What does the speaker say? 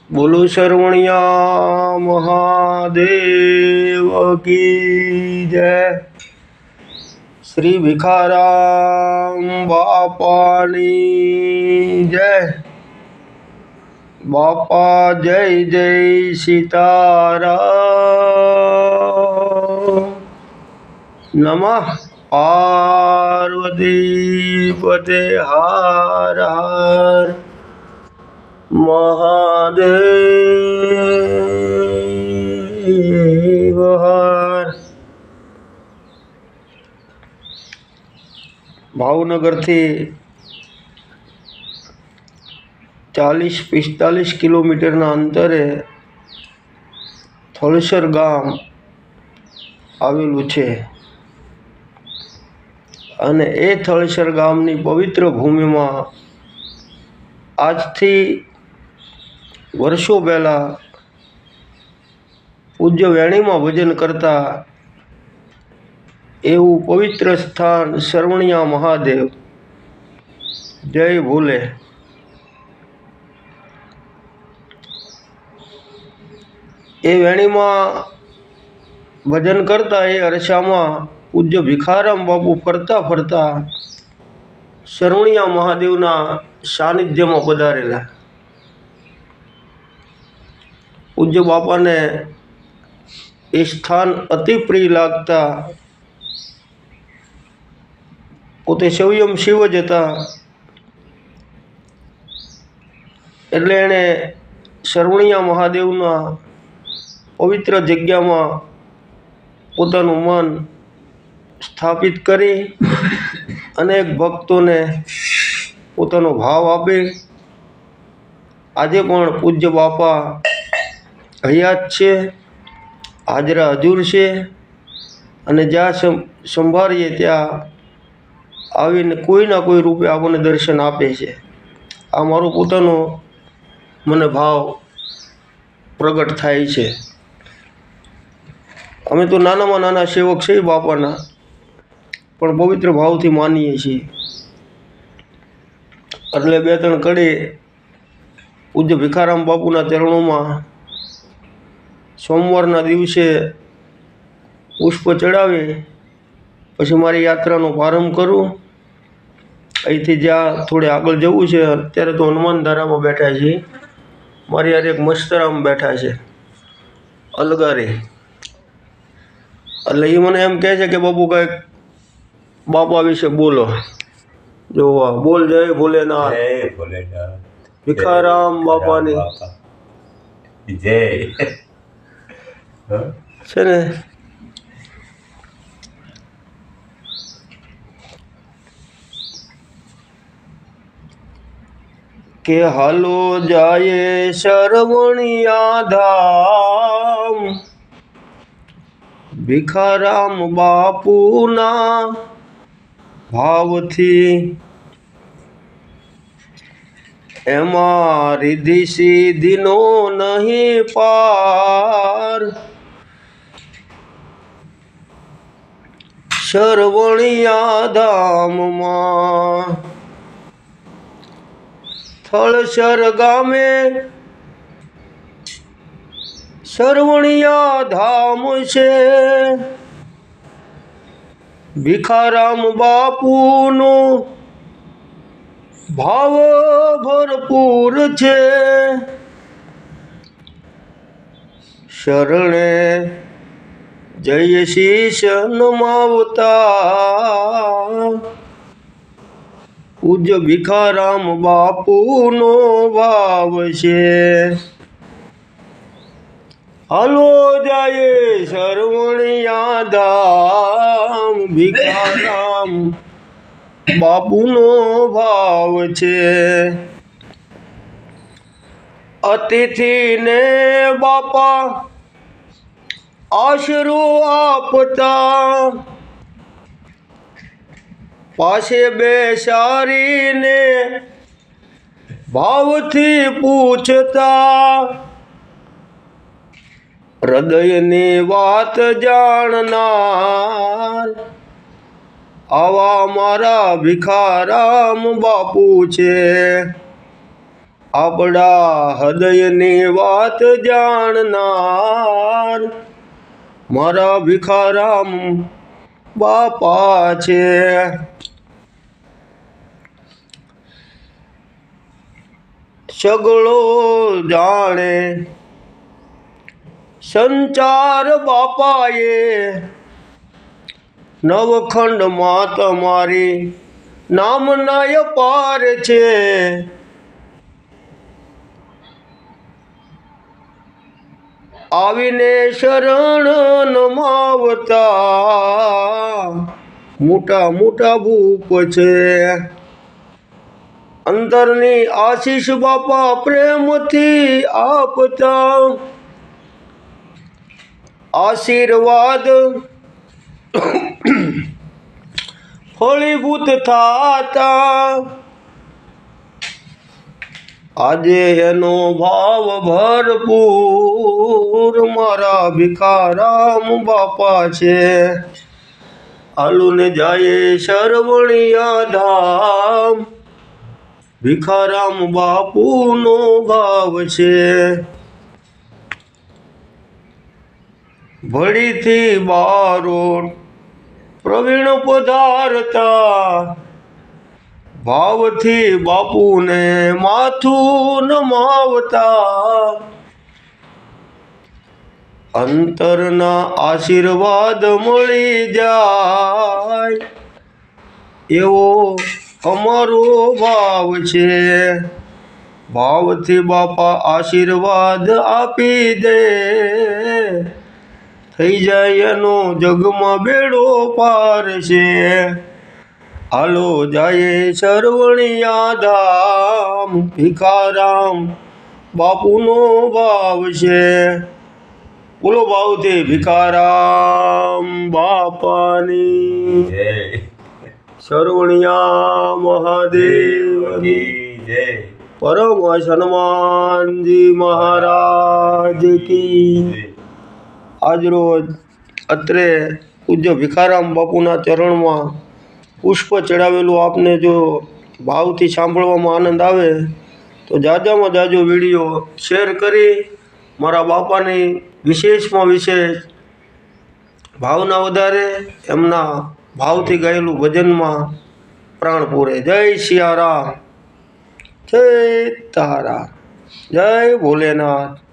बोलो शरवणिया महादेव की जय। श्री भिखाराम बापानी जय। बापा जय जय सीताराम। नमः पार्वती पते हर हर महादेव हर। भावनगर थी 40-45 किलोमीटर अंतरे थलसर गाम आवेलू छे अने ए थलसर गामनी पवित्र भूमि में आज थी वर्षों पहला पूज्य वेणी में भजन करता एवं पवित्र स्थान शरवणिया महादेव जय भोले। ए वेणी में भजन करता ए अरसा में पूज्य भिखाराम बापू फरता फरता शरवणिया महादेवना सानिध्य में पधारेला। पूज्य बापा ने ए स्थान अति प्रिय लागता पोते स्वयं शिव ज हता एटले एणे शरवणिया महादेवना पवित्र जग्या में पोतानुं मन स्थापित करी अनेक भक्तों ने पोतानो भाव आपे। आजे पण पूज्य बापा हयात छे, हाजरा हजूर छे अने ज्यां संभाळीए त्यां आवीने कोईना कोई रूपे आपणे दर्शन आपे छे। आ मारो पोतानो मने भाव प्रगट थाय छे। अमे तो नानामां नाना सेवक छे बापाना, पण पवित्र भावथी मानीए छीए। એટલે બે ત્રણ કડી પૂજ્ય ભિખારામ બાપુના ચરણોમાં સોમવારના દિવસે પુષ્પ ચડાવી પછી મારી યાત્રાનો પ્રારંભ કરું। અહીંથી જ્યાં થોડે આગળ જવું છે, અત્યારે તો હનુમાનધારામાં બેઠા છીએ, મારી યાર એક મસ્તરામ બેઠા છે અલગારી। એટલે એ મને એમ કહે છે કે બાપુ કંઈક બાપા વિશે બોલો। જો બોલ જય ભોલેનાથ। जय भोलेनाथ। भिखाराम बापा ने जय। છે ને કે હાલો જાય શરવણિયા ધામ ભિખારામ બાપુના ભાવથી એમાં रिद्धि सिद्धिनो नहीं पार। शरवणिया धाम मां थलसर गामे शरवणिया धाम छे। भिखाराम बापूनो भाव भरपूर छे। शरणे जय शीश नमावता पूज्य भिखाराम बापूनो भाव छे। हालो जाए शरवणिया धाम भिखाराम बापूनो भाव छे। अतिथि ने बापा आशरो आपता पासे बेसारीने भावथी पूछता हृदयनी वात जाणनार आवा मारा भिखाराम बापू छे। આપણા હૃદયની વાત જાણનાર મારા ભીખારામ બાપા છે. સગળો જાણે સંચાર બાપાએ નવખંડમાં તમારી નામના પાર છે. આવીને શરણ નમાવતા મોટા મોટા ભૂપ છે. અંતરની આશીષ બાપા પ્રેમથી આપતા આશીર્વાદ ફળીભૂત થાતા આજે એનો ભાવ ભરપૂર મારા ભીખારામ બાપા છે. હાલુને જાય શરવણિયા ધામ ભીખારામ બાપુનો ભાવ છે. ભળીથી બારોટ પ્રવીણ પધારતા ભાવથી બાપુને માથું નમાવતા અંતરના આશીર્વાદ મળી જાય એવો અમારો ભાવ છે. ભાવથી બાપા આશીર્વાદ આપી દે થઈ જાય એનો જગમાં બેડો પાર છે. હાલો જાય શરવણિયા ધામ ભીખારામ બાપુનો ભાવ છે. બોલો ભાવથી ભીખારામ બાપાની જય શરવણિયા મહાદેવની જય પરમ હનુમાનજી મહારાજ કી. આજરોજ અત્રે પૂજ્ય ભીખારામ બાપુના ચરણમાં પુષ્પ ચડાવેલું આપને જો ભાવથી સાંભળવામાં આનંદ આવે તો જાજામાં જાજો વિડીયો શેર કરી મારા બાપાની વિશેષમાં વિશેષ ભાવના વધારે એમના ભાવથી ગાયેલું ભજનમાં પ્રાણ પૂરે. જય સિયારામ, જય તારા, જય ભોલેનાથ.